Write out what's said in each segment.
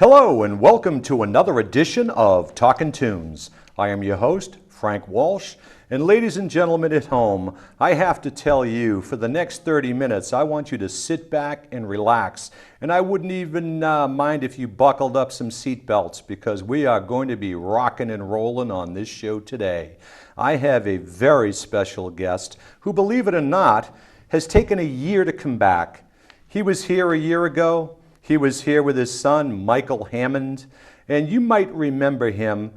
Hello and welcome to another edition of Talkin' Tunes. I am your host, Frank Walsh, and ladies and gentlemen at home, I have to tell you, for the next 30 minutes, I want you to sit back and relax, and I wouldn't even mind if you buckled up some seat belts because we are going to be rocking and rolling on this show today. I have a very special guest who, believe it or not, has taken a year to come back. He was here a year ago. He was here with his son, Michael Hammond, and you might remember him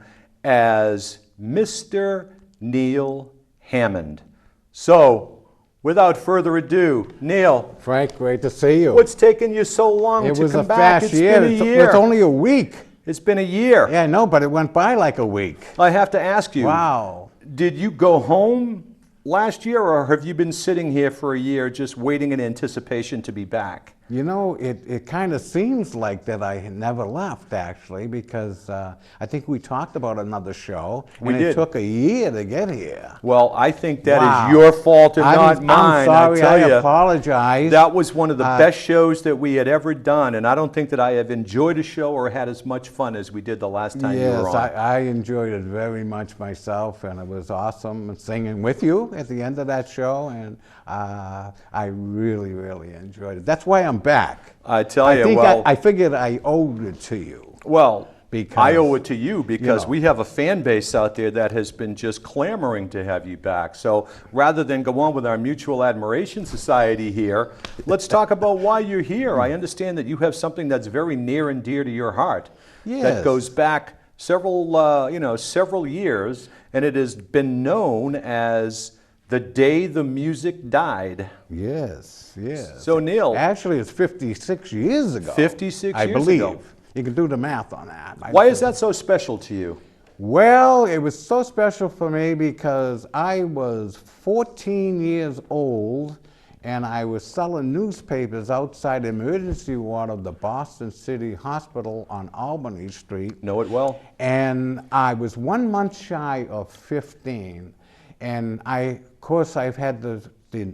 as Mr. Neil Hammond. So, without further ado, Neil. Frank, great to see you. What's taken you so long to come back? It was a fast year. It's been a year. It's only a week. It's been a year. Yeah, I know, but it went by like a week. I have to ask you. Wow. Did you go home last year, or have you been sitting here for a year just waiting in anticipation to be back? You know, it kind of seems like that I never left, actually, because I think we talked about another show, and it took a year to get here. Well, I think that is your fault and not mine. I'm sorry, I tell you, apologize. That was one of the best shows that we had ever done, and I don't think that I have enjoyed a show or had as much fun as we did the last time you were on. Yes, I enjoyed it very much myself, and it was awesome singing with you at the end of that show, and I really, really enjoyed it. That's why I'm back. I tell you, I figured I owed it to you. Well, because, I owe it to you because we have a fan base out there that has been just clamoring to have you back. So rather than go on with our Mutual Admiration Society here, let's talk about why you're here. I understand that you have something that's very near and dear to your heart. Yes. That goes back several years, and it has been known as The Day the Music Died. Yes, yes. So, Neil. Actually, it's 56 years ago. 56 years years ago. You can do the math on that. Why is that so special to you? Well, it was so special for me because I was 14 years old and I was selling newspapers outside the emergency ward of the Boston City Hospital on Albany Street. Know it well. And I was 1 month shy of 15. And of course, I've had the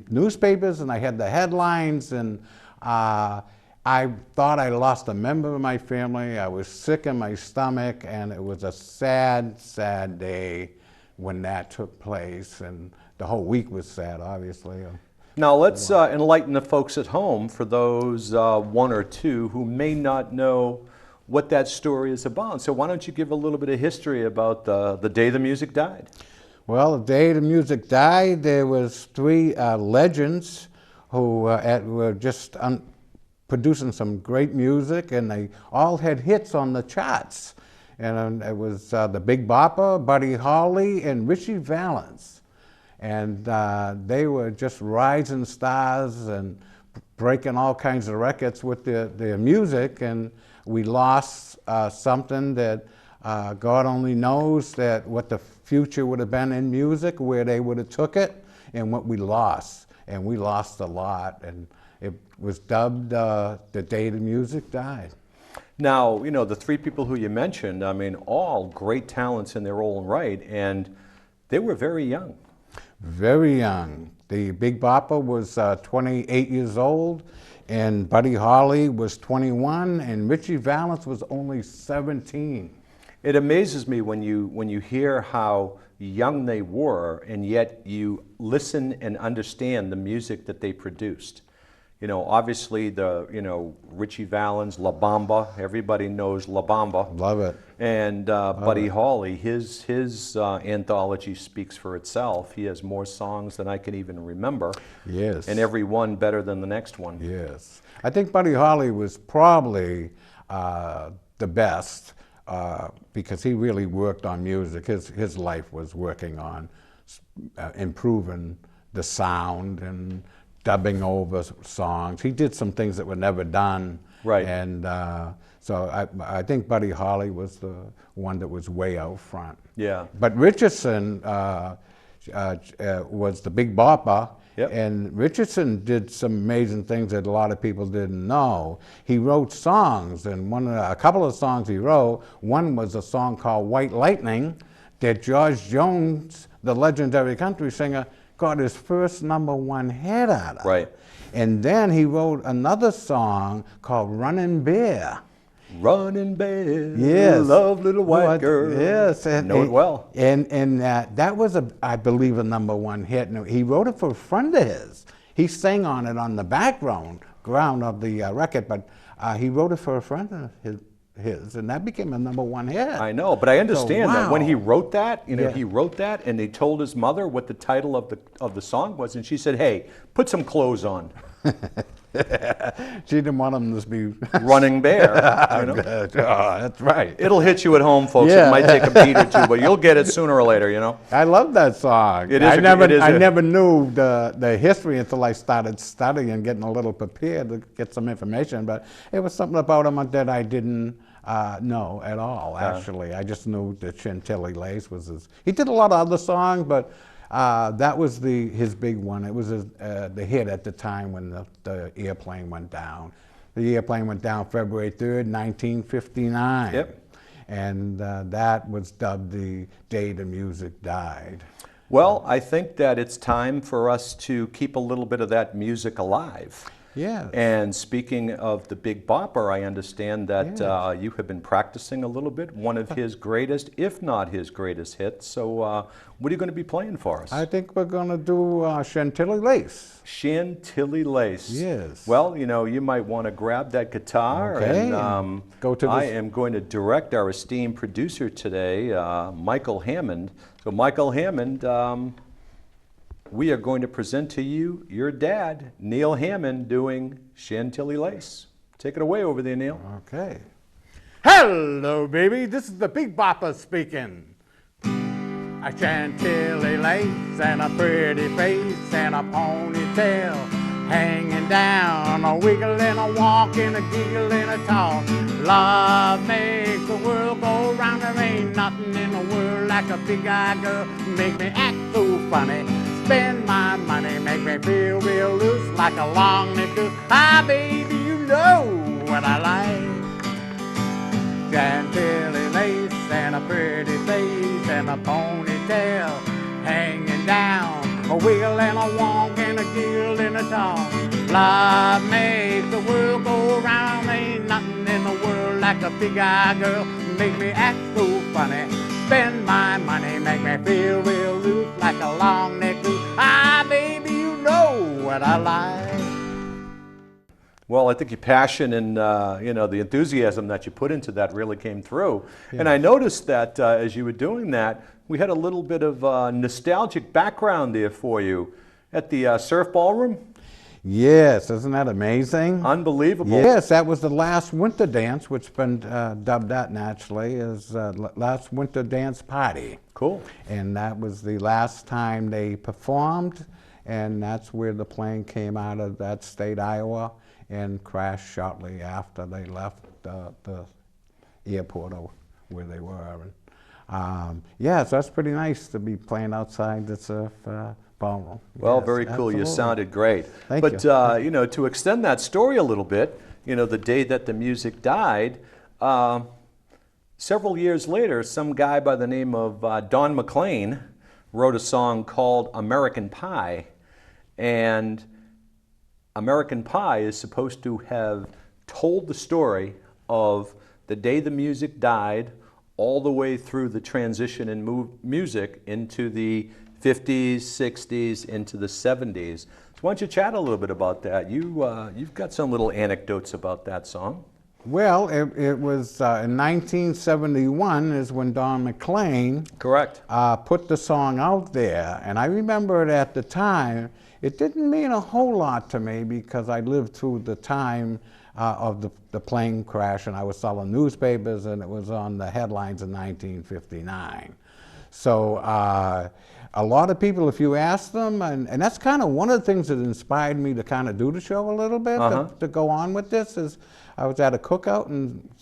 newspapers and I had the headlines, and I thought I lost a member of my family. I was sick in my stomach, and it was a sad, sad day when that took place. And the whole week was sad, obviously. Now let's enlighten the folks at home, for those one or two who may not know what that story is about. So why don't you give a little bit of history about the day the music died? Well, the day the music died, there was three legends who were just producing some great music, and they all had hits on the charts. And it was the Big Bopper, Buddy Holly, and Ritchie Valens. And they were just rising stars and breaking all kinds of records with their music, and we lost something that God only knows that what the future would have been in music, where they would have took it, and what we lost. And we lost a lot, and it was dubbed the day the music died. Now, the three people who you mentioned, I mean, all great talents in their own right, and they were very young. Very young. The Big Bopper was 28 years old, and Buddy Holly was 21, and Ritchie Valens was only 17. It amazes me when you hear how young they were, and yet you listen and understand the music that they produced. Obviously Ritchie Valens, La Bamba, everybody knows La Bamba. Love it. And Buddy Holly, his anthology speaks for itself. He has more songs than I can even remember. Yes. And every one better than the next one. Yes. I think Buddy Holly was probably the best because he really worked on music. His life was working on improving the sound and dubbing over songs. He did some things that were never done. Right. And so I think Buddy Holly was the one that was way out front. Yeah. But Richardson was the Big Bopper. Yep. And Richardson did some amazing things that a lot of people didn't know. He wrote songs, and a couple of songs he wrote, one was a song called White Lightning that George Jones, the legendary country singer, got his first #1 hit out of. Right. And then he wrote another song called Running Bear. Running Bear, Yes. love little white girl. Yes. Know it well. And that was, I believe, a #1 hit. And he wrote it for a friend of his. He sang on it on the background of the record, but he wrote it for a friend of his, and that became a #1 hit. I know, but I understand that when he wow. wrote that, Yeah. he wrote that, and they told his mother what the title of the song was, and she said, "Hey, put some clothes on." She didn't want him to be Running Bear. You know? That's right. It'll hit you at home, folks. Yeah. It might take a beat or two, but you'll get it sooner or later. You know. I love that song. It is I never knew the history until I started studying and getting a little prepared to get some information. But it was something about him that I didn't know at all. Actually, I just knew that Chantilly Lace was his. He did a lot of other songs, but that was his big one. It was the hit at the time when the airplane went down. The airplane went down February 3rd, 1959. Yep. And that was dubbed the day the music died. Well, I think that it's time for us to keep a little bit of that music alive. Yeah. And speaking of the Big Bopper, I understand that Yes. you have been practicing a little bit, one of his greatest, if not his greatest hits. So what are you going to be playing for us? I think we're going to do Chantilly Lace. Chantilly Lace. Yes. Well, you might want to grab that guitar. Okay. And Go to I this- am going to direct our esteemed producer today, Michael Hammond. So Michael Hammond, we are going to present to you your dad, Neil Hammond, doing Chantilly Lace. Take it away over there, Neil. Okay. Hello, baby. This is the Big Bopper speaking. A Chantilly lace and a pretty face and a ponytail hanging down, a wiggle and a walk and a giggle and a talk. Love makes the world go round. There ain't nothing in the world like a big-eyed girl. Make me act so funny. Spend my money, make me feel real loose like a long nickel. Ah, baby, you know what I like. Chantilly lace and a pretty face and a ponytail hanging down, a wiggle and a walk and a giggle and a talk. Love makes the world go round. Ain't nothing in the world like a big-eyed girl. Make me act so funny. Spend my money, make me feel real loose like a long neck loose. Ah, baby, you know what I like. Well, I think your passion and the enthusiasm that you put into that really came through. And I noticed that as you were doing that, we had a little bit of nostalgic background there for you at the Surf Ballroom. Yes, isn't that amazing? Unbelievable. Yes, that was the last winter dance, which has been dubbed that naturally as last winter dance party. Cool. And that was the last time they performed, and that's where the plane came out of that state, Iowa, and crashed shortly after they left the airport or where they were. And, yeah, so that's pretty nice to be playing outside the Surf Ballroom. Well, Yes, very cool. You absolutely. sounded great. Thank but, you. to extend that story a little bit, the day that the music died, several years later, some guy by the name of Don McLean wrote a song called American Pie. And American Pie is supposed to have told the story of the day the music died all the way through the transition in music into the 50s, 60s, into the 70s. So why don't you chat a little bit about that? You've got some little anecdotes about that song. Well, it was in 1971 is when Don McLean Correct. put the song out there. And I remember it at the time. It didn't mean a whole lot to me because I lived through the time of the plane crash, and I was selling newspapers, and it was on the headlines in 1959. So a lot of people, if you ask them, and that's kind of one of the things that inspired me to kind of do the show a little bit, to go on with this, is I was at a cookout,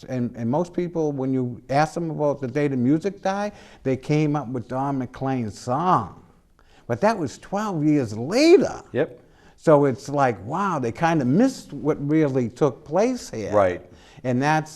and most people, when you ask them about the day the music died, they came up with Don McLean's song. But that was 12 years later. Yep. So it's like, wow, they kind of missed what really took place here. Right. And that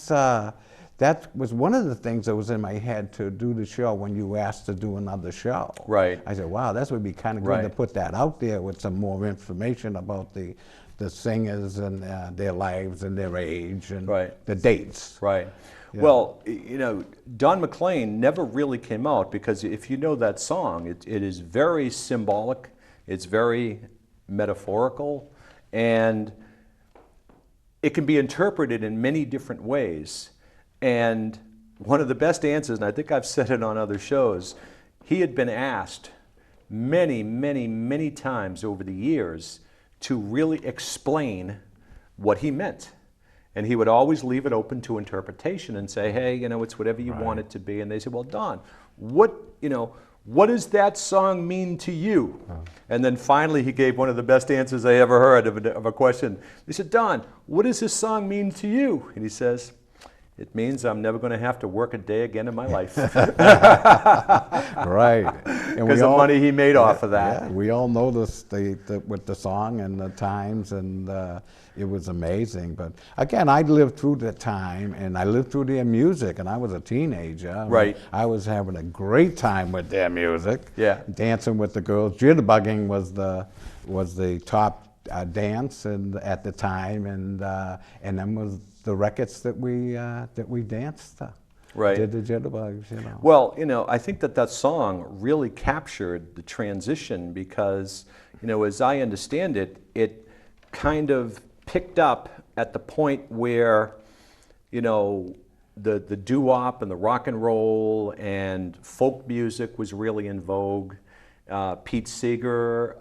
was one of the things that was in my head to do the show when you asked to do another show. Right. I said, wow, that would be kind of good Right. to put that out there with some more information about the the singers and their lives and their age and Right. the dates. Right. Well, you know, Don McLean never really came out because if you know that song, it is very symbolic, it's very metaphorical, and it can be interpreted in many different ways. And one of the best answers, and I think I've said it on other shows, he had been asked many, many, many times over the years to really explain what he meant. And he would always leave it open to interpretation and say, hey, you know, it's whatever you want it to be. And they said, well, Don, what does that song mean to you? And then finally he gave one of the best answers I ever heard of a question. They said, Don, what does this song mean to you? And he says, it means I'm never going to have to work a day again in my life. Right. Because the money he made off of that. Yeah, we all know this with the song and the times, and it was amazing. But again, I lived through the time, and I lived through their music, and I was a teenager. Right. I was having a great time with their music. Yeah. Dancing with the girls. Jitterbugging was the top dance at the time, and then was the records that we danced to. Right. Did the jitterbugs, you know. Well, you know, I think that song really captured the transition because, you know, as I understand it, it kind of picked up at the point where, you know, the doo-wop and the rock and roll and folk music was really in vogue. Pete Seeger,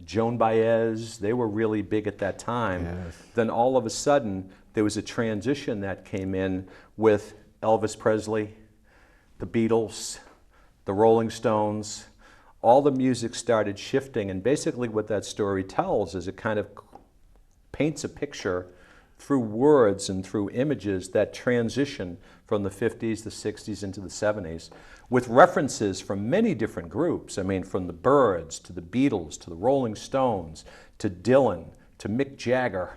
Joan Baez, they were really big at that time. Yes. Then all of a sudden, there was a transition that came in with Elvis Presley, the Beatles, the Rolling Stones. All the music started shifting, and basically what that story tells is it kind of paints a picture through words and through images that transition from the 50s, the 60s into the 70s with references from many different groups. I mean, from the Byrds to the Beatles to the Rolling Stones to Dylan to Mick Jagger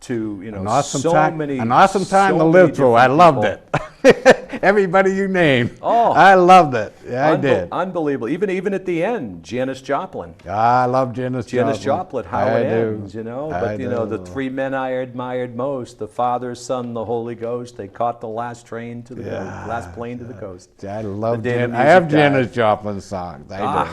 to, you know, An awesome so time, many. an awesome time so to many live through. I different loved people. it. Everybody you named. Oh. I loved it. Yeah, I did. Unbelievable. Even at the end, Janis Joplin. I love Janis Joplin, how I it do. ends, you know. I But you know, the do. three men I admired most: the Father, Son, the Holy Ghost. They caught the last train to the coast, last plane to the coast. I love The day the Janis. I have music died. Janis Joplin songs. I do.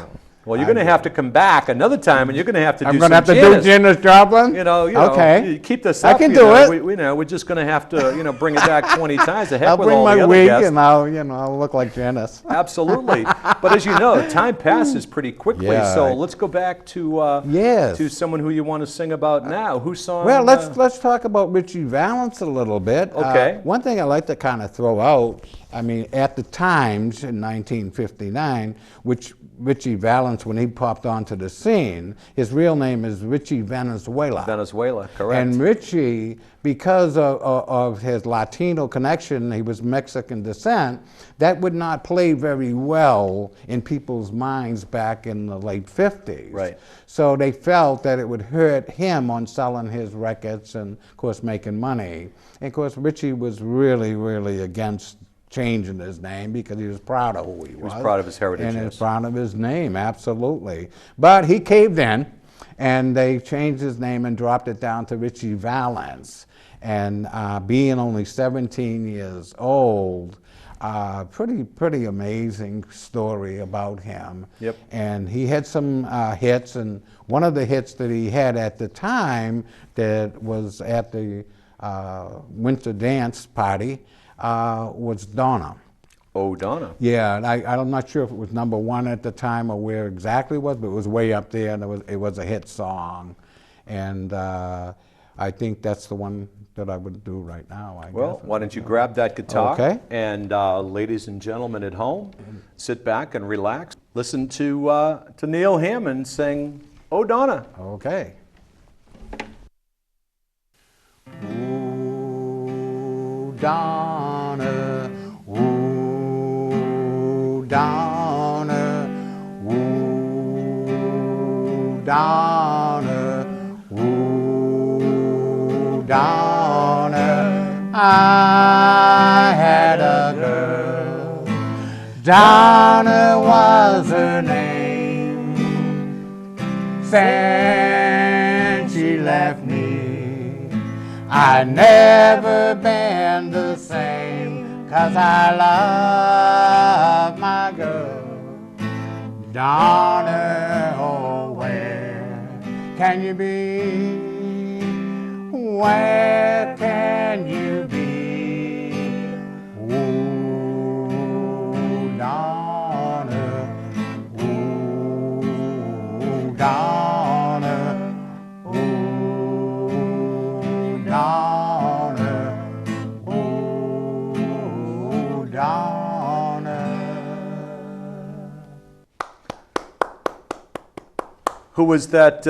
Well, you're going to have to come back another time, and you're going to have to I'm do going to have some to Janis. do Janis Joplin? You know, okay. you keep this I up. can you do know, it. We know, we're just going to have to, you know, bring it back 20 times. The heck I'll with bring all the my other wig guests. and I'll look like Janis. Absolutely. But as you know, time passes pretty quickly. Yeah, so right. let's go back to Yes. to someone who you want to sing about now. Whose song? Well, let's talk about Richie Valens a little bit. Okay. One thing I like to kind of throw out, I mean, at the Times in 1959, which Richie Valens, when he popped onto the scene, his real name is Richie Venezuela. Venezuela, correct. And Richie, because of his Latino connection, he was Mexican descent, that would not play very well in people's minds back in the late 50s. Right. So they felt that it would hurt him on selling his records and, of course, making money. And, of course, Richie was really, really against changing his name because he was proud of who he was. He was proud of his heritage, And he yes. was proud of his name, absolutely. But he caved in, and they changed his name and dropped it down to Richie Valens. And being only 17 years old, pretty amazing story about him. Yep. And he had some hits, and one of the hits that he had at the time that was at the Winter Dance Party was Donna. Oh, Donna. Yeah, and I'm not sure if it was number one at the time or where exactly it was, but it was way up there, and it was a hit song. And I think that's the one that I would do right now, I Well, guess. why don't you grab that guitar? Okay. And ladies and gentlemen at home, sit back and relax. Listen to Neil Hammond sing Oh, Donna. Okay. Ooh, Donna, ooh, Donna, ooh, Donna, ooh, Donna, I had a girl, Donna was her name, since she left me. I never been the same, 'cause I love my girl. Donna, oh, where can you be? Where can you be? Ooh, Donna, ooh, Donna, ooh, Donna, ooh, Donna. Who was that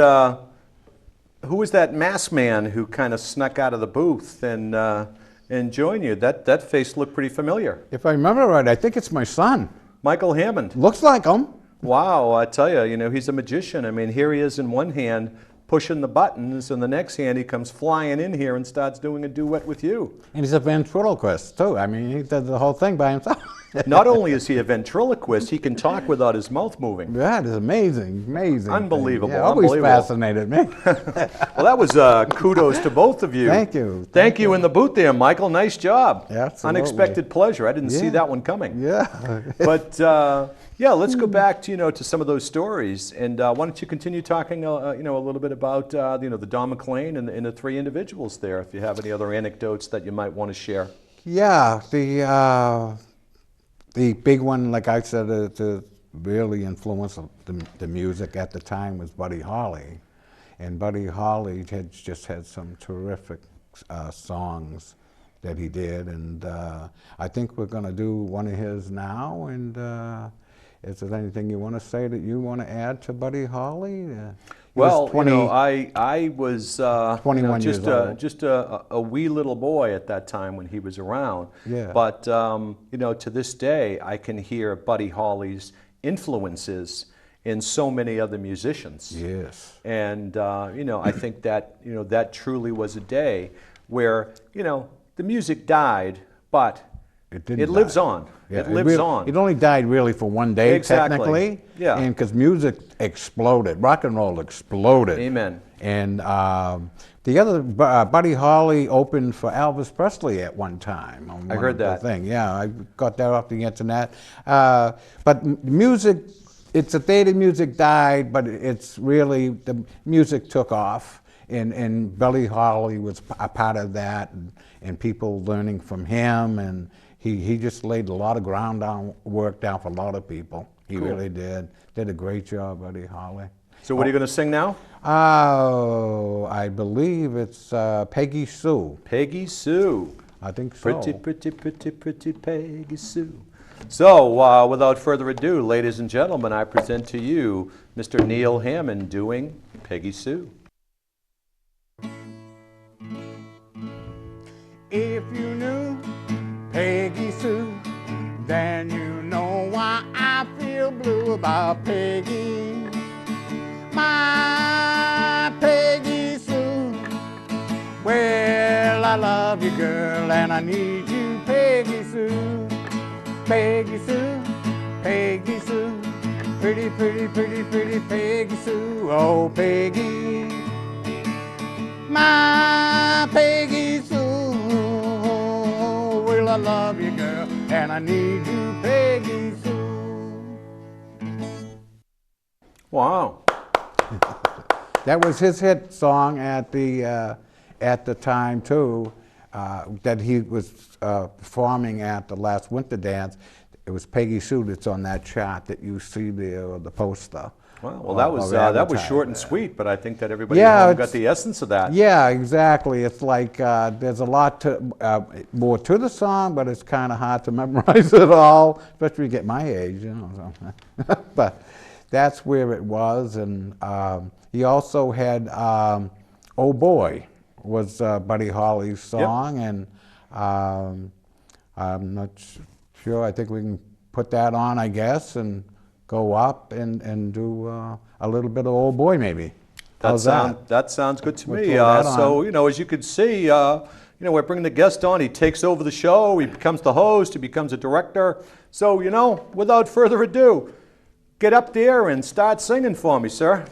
masked man who kind of snuck out of the booth and joined you? That face looked pretty familiar. If I remember right, I think it's my son. Michael Hammond. Looks like him. Wow, I tell you, he's a magician. I mean, here he is in one hand pushing the buttons, and the next hand he comes flying in here and starts doing a duet with you. And he's a ventriloquist, too. I mean, he does the whole thing by himself. Not only is he a ventriloquist, he can talk without his mouth moving. That is amazing, amazing. Unbelievable, Yeah, always unbelievable. fascinated me. Well, that was kudos to both of you. Thank you. Thank you in the booth there, Michael. Nice job. Absolutely. Unexpected pleasure. I didn't see Yeah. that one coming. Yeah. But yeah, let's go back to to some of those stories, and why don't you continue talking a little bit about the Don McLean and the three individuals there, if you have any other anecdotes that you might want to share. Yeah, the big one, like I said, to really influence the music at the time was Buddy Holly. And Buddy Holly just had some terrific songs that he did. And I think we're going to do one of his now. And is there anything you want to say that you want to add to Buddy Holly? Well, I was 21 years old. just a wee little boy at that time when he was around. Yeah. But to this day, I can hear Buddy Holly's influences in so many other musicians. Yes. And I think that that truly was a day where the music died, but It lives die. on. Yeah, it lives on. It only died really for one day, Exactly. technically. Yeah. And because music exploded, rock and roll exploded. Amen. And the other, Buddy Holly opened for Elvis Presley at one time. On I one heard of the that. thing. Yeah, I got that off the internet. But music, it's a day the music died, but it's really, the music took off. And Buddy Holly was a part of that, and people learning from him, and he just laid a lot of work down for a lot of people. He Cool. really did. Did a great job, Buddy Holly. So what are you going to sing now? Oh, I believe it's Peggy Sue. Peggy Sue. I think so. Pretty, pretty, pretty, pretty Peggy Sue. So, without further ado, ladies and gentlemen, I present to you Mr. Neil Hammond doing Peggy Sue. If you knew Peggy Sue, then you know why I feel blue about Peggy. My Peggy Sue. Well, I love you, girl, and I need you, Peggy Sue. Peggy Sue, Peggy Sue. Pretty, pretty, pretty, pretty Peggy Sue. Oh, Peggy. My Peggy Sue. Well, I love you, girl, and I need you, Peggy Sue. Wow. That was his hit song at the time too. That he was performing at the last Winter Dance. It was Peggy Sue that's on that chart that you see there, the poster. Well, that was short and sweet, but I think that everybody Yeah, at home it's- got the essence of that. Yeah, exactly. It's like there's a lot more to the song, but it's kind of hard to memorize it all, especially when you get my age, So. But that's where it was, and he also had "Oh Boy" was Buddy Holly's song, and I'm not sure. I think we can put that on, I guess, and go up and do a little bit of "Oh Boy" maybe. How's that? That sounds good to We'll me. throw that on. So, as you can see, we're bringing the guest on. He takes over the show. He becomes the host. He becomes a director. So, without further ado, get up there and start singing for me, sir.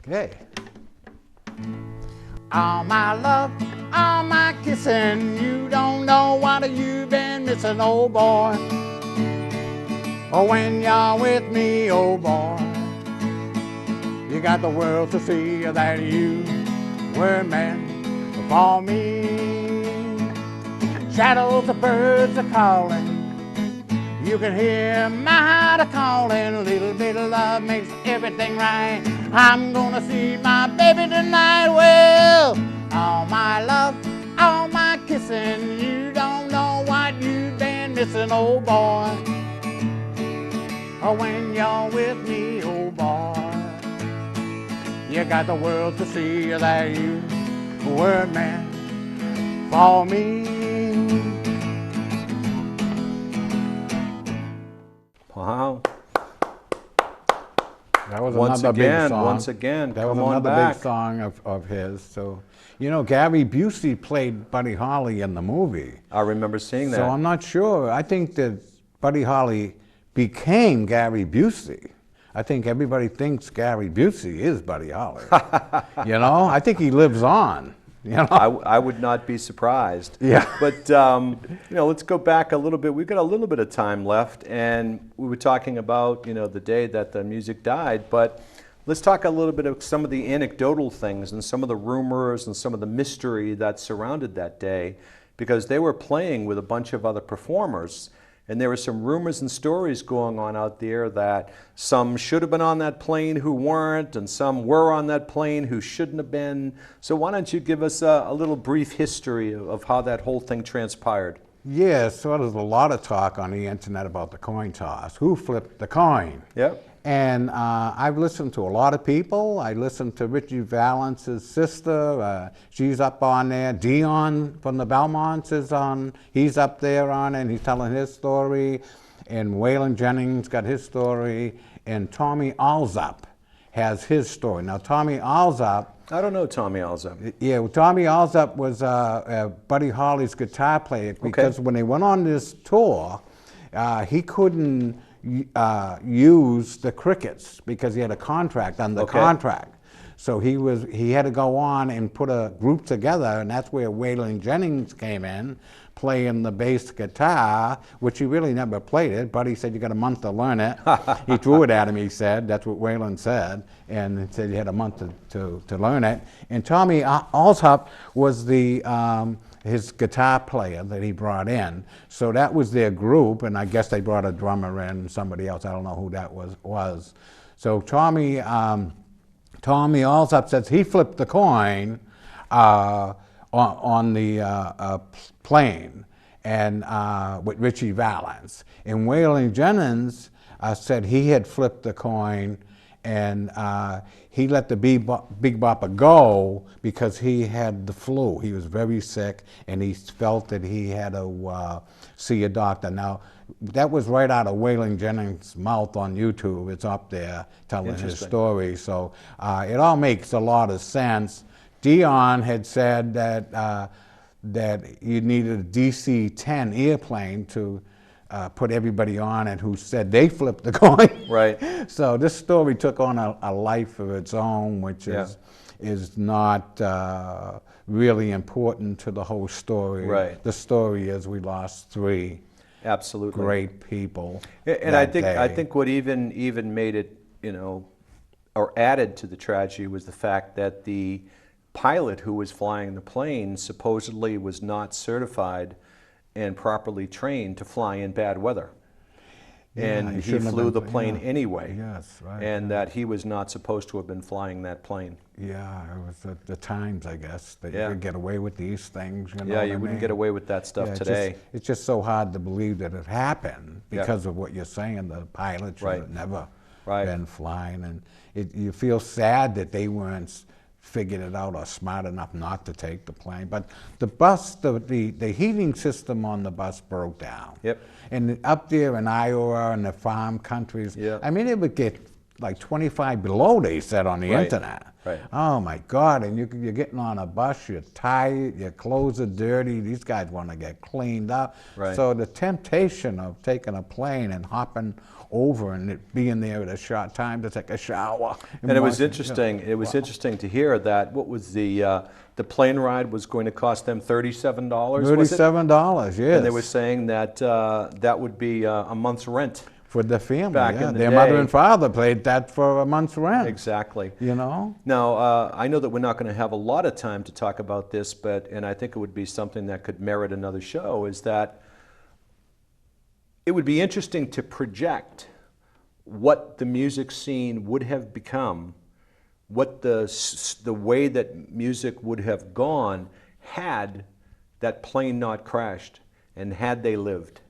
Okay. All my love, all my kissing, you don't know what you've been missing, oh boy. Oh, when you're with me, oh boy, you got the world to see that you were meant for me. Shadows of birds are calling, you can hear my heart a-calling. A little bit of love makes everything right. I'm gonna see my baby tonight. Well, all my love, all my kissing, you don't know what you've been missing, oh boy. Oh, when you're with me, oh boy, you got the world to see that you were meant for me. Wow. That was Once another again, big song. once again, That was come on another back. big song of his. So, you know, Gary Busey played Buddy Holly in the movie. I remember seeing that. So I'm not sure. I think that Buddy Holly became Gary Busey. I think everybody thinks Gary Busey is Buddy Holly. You know, I think he lives on. You know, I would not be surprised. Yeah. But, you know, let's go back a little bit. We've got a little bit of time left, and we were talking about, you know, the day that the music died, but let's talk a little bit of some of the anecdotal things and some of the rumors and some of the mystery that surrounded that day, because they were playing with a bunch of other performers. And there were some rumors and stories going on out there that some should have been on that plane who weren't, and some were on that plane who shouldn't have been. So why don't you give us a little brief history of how that whole thing transpired? yeah, so there's a lot of talk on the internet about the coin toss. Who flipped the coin? Yep. And I've listened to a lot of people. I listened to Richie Valence's sister. She's up on there. Dion from the Belmonts is on. He's up there on it, and he's telling his story. And Waylon Jennings got his story. And Tommy Allsup has his story. Now, Tommy Allsup, I don't know Tommy Allsup. yeah, well, Tommy Allsup was Buddy Holly's guitar player, because when they went on this tour, he couldn't use the Crickets because he had a contract under contract. So he had to go on and put a group together, and that's where Waylon Jennings came in, playing the bass guitar, which he really never played it. Buddy said, you got a month to learn it. He threw it at him, he said. That's what Waylon said. And he said he had a month to learn it. And Tommy Allsup was his guitar player that he brought in. So that was their group, and I guess they brought a drummer in, somebody else. I don't know who that was. So Tommy Allsup says he flipped the coin on the plane, and with Richie Valance. And Waylon Jennings said he had flipped the coin, and he let the Big Bopper go because he had the flu. He was very sick, and he felt that he had to see a doctor. Now, that was right out of Waylon Jennings' mouth on YouTube. It's up there telling his story. So it all makes a lot of sense. Dion had said that you needed a DC-10 airplane to put everybody on it who said they flipped the coin. Right. So this story took on a life of its own, which is not really important to the whole story. Right. The story is we lost 3 Absolutely. great people. And I think what even made it, you know, or added to the tragedy was the fact that the pilot who was flying the plane supposedly was not certified and properly trained to fly in bad weather. And he flew the plane anyway. Yes, right. And that he was not supposed to have been flying that plane. Yeah, it was the times, I guess, that you could get away with these things. You know Yeah, what you I wouldn't mean? get away with that stuff today. It's just so hard to believe that it happened because of what you're saying. The pilot should have never been flying. And you feel sad that they weren't figured it out or smart enough not to take the plane. But the bus, the heating system on the bus broke down. Yep. And up there in Iowa and the farm countries, I mean, it would get like 25 below, they said on the internet. Right. Oh my God! And you're getting on a bus, you're tired, your clothes are dirty. These guys want to get cleaned up. Right. So the temptation of taking a plane and hopping over and it being there at a short time to take a shower. And it was watching- interesting. It was interesting to hear that. What was the plane ride was going to cost them $37? Was it? $37, yes. And they were saying that that would be a month's rent. for the family. back yeah. in the Their mother day. and father paid that for a month's rent. Exactly. You know? Now, I know that we're not going to have a lot of time to talk about this, and I think it would be something that could merit another show, is that it would be interesting to project what the music scene would have become, what the way that music would have gone had that plane not crashed and had they lived.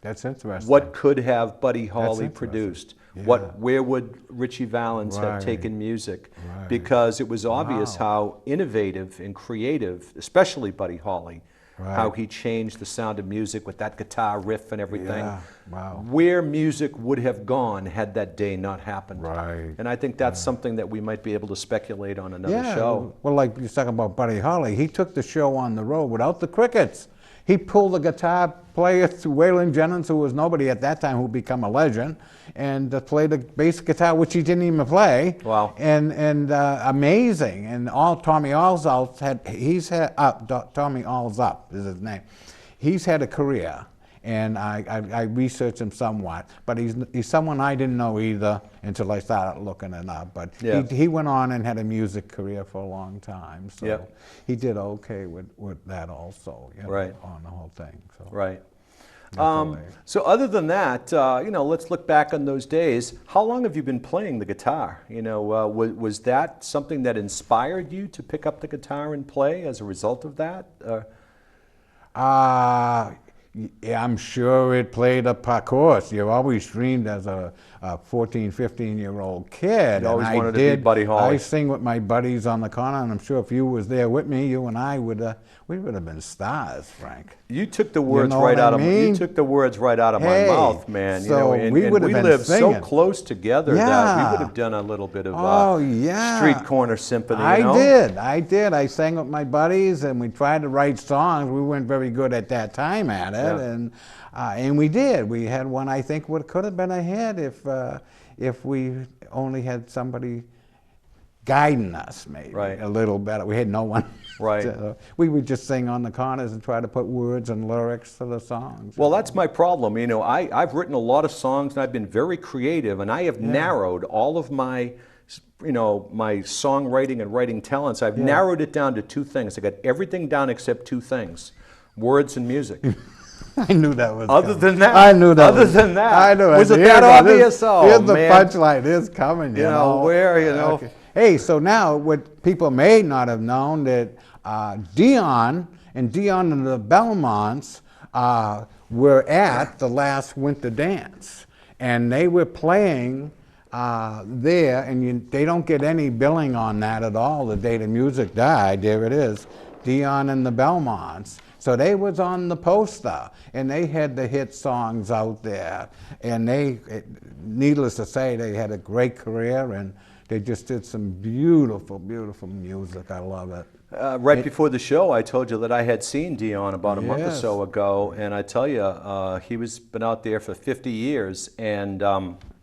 That's interesting. What could have Buddy Holly interesting. produced? Yeah. Where would Richie Valens have Right. taken music? Right. Because it was obvious Wow. how innovative and creative, especially Buddy Holly, Right. how he changed the sound of music with that guitar riff and everything. Yeah. Wow. Where music would have gone had that day not happened. Right. And I think that's something that we might be able to speculate on another show. Well, like you're talking about Buddy Holly, he took the show on the road without the crickets. He pulled the guitar player to Waylon Jennings, who was nobody at that time, who became a legend, and played the bass guitar, which he didn't even play. Wow. And amazing. And all Tommy Allsup had, Tommy Allsup is his name. He's had a career. And I researched him somewhat, but he's someone I didn't know either until I started looking it up. But Yeah. he went on and had a music career for a long time, so Yep. he did okay with that also, you know, Right. on the whole thing. So Right. definitely. So other than that, let's look back on those days. How long have you been playing the guitar? Was that something that inspired you to pick up the guitar and play as a result of that? Yeah, I'm sure it played a part. Of course, you always dreamed as a 14, 15-year-old kid. You always and wanted to be Buddy Holly. I sing with my buddies on the corner, and I'm sure if you was there with me, you and I would have been stars, Frank. You took the words know right what I out of mean? you took the words right out of Hey, my mouth, man. so and we would have been lived so singing. close together that we Yeah. would have done a little bit of Oh, yeah. street corner symphony. I you know? did. I sang with my buddies, and we tried to write songs. We weren't very good at that time at it, Yeah. and we did. We had one I think could have been a hit if we only had somebody guiding us, maybe Right. a little better. We had no one. Right. We would just sing on the corners and try to put words and lyrics to the songs. Well, that's my problem. I've written a lot of songs and I've been very creative, and I have narrowed all of my, my songwriting and writing talents. I've narrowed it down to two things. I got everything down except two things: words and music. I knew that was Other coming. than that, I knew that. other than that, I knew was it Here that goes. obvious? Oh, Here's the man. punchline. It's coming. You know where Okay. Hey, so now what people may not have known that Dion and the Belmonts were at the last winter dance, and they were playing there, and they don't get any billing on that at all. The day the music died, there it is, Dion and the Belmonts. So they was on the poster, and they had the hit songs out there, and needless to say, they had a great career, and they just did some beautiful, beautiful music. I love it. Right before the show, I told you that I had seen Dion about a month or Yes. so ago, and I tell you, he was been out there for 50 years, and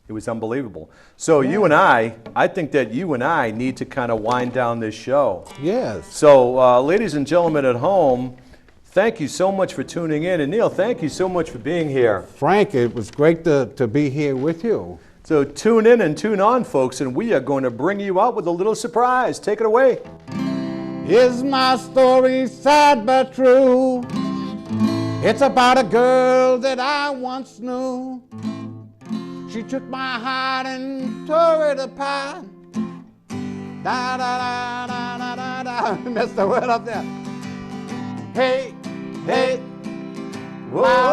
it was unbelievable. So I think that you and I need to kind of wind down this show. Yes. So, ladies and gentlemen at home, thank you so much for tuning in, and Neil, thank you so much for being here. Frank, it was great to be here with you. So tune in and tune on, folks, and we are going to bring you out with a little surprise. Take it away. Is my story sad but true? It's about a girl that I once knew. She took my heart and tore it apart. Da da da da da da da. That's the word up there. Hey, hey, whoa.